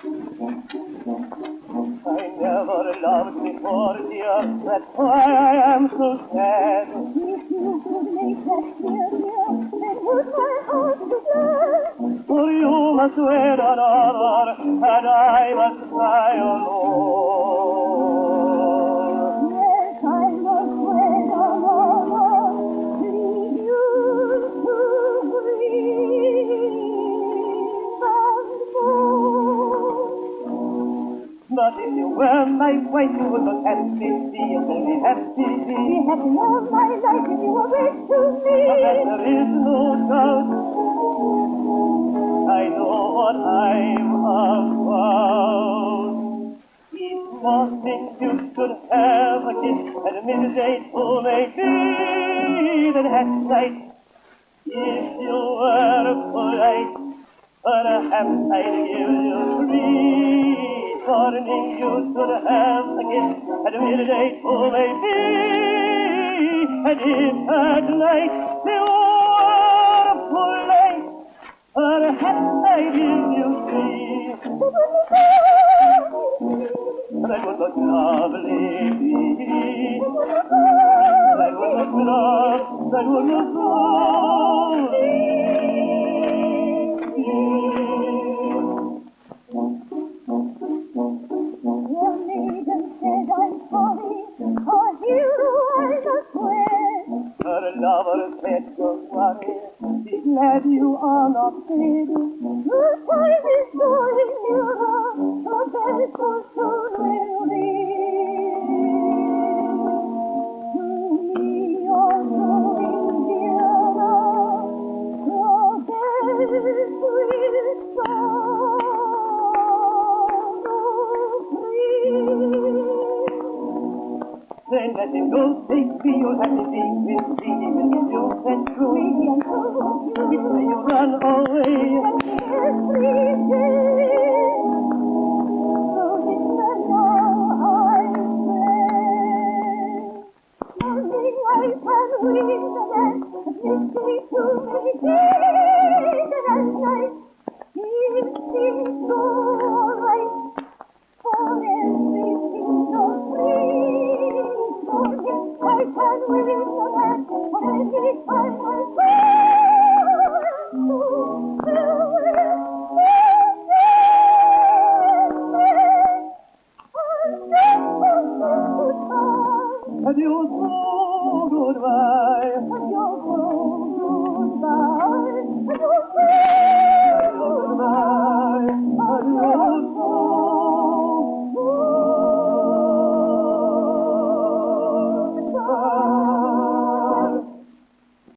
I never loved before, dear, that's why I am so sad. If you could make that clear, dear, then would my heart be glad. For you must wed another, and I must die alone. Yes, I must wed another, leave you to grieve and mourn. But if you were my wife, you would not have to be only happy. Be happy all my life if you were wed to me. But there is no doubt, I know what I'm about. Each morning you should have a kiss at midday to make me that at night. If you were polite, perhaps I'd give you three. Morning you should have a kiss at midday to make me. And if at night you were polite, perhaps I'd give you three. That would look lovely. That would look love. That would look lovely. The maiden said, I'm sorry, a hero I must wed. Her lover said, don't worry, be glad you are not dead. The time is drawing nearer, the bell so soon will ring. To me you're growing dearer, the bells will Then let him go, take me, you'll have to be with me, when you do that true. and true. If you run away, Yes, please,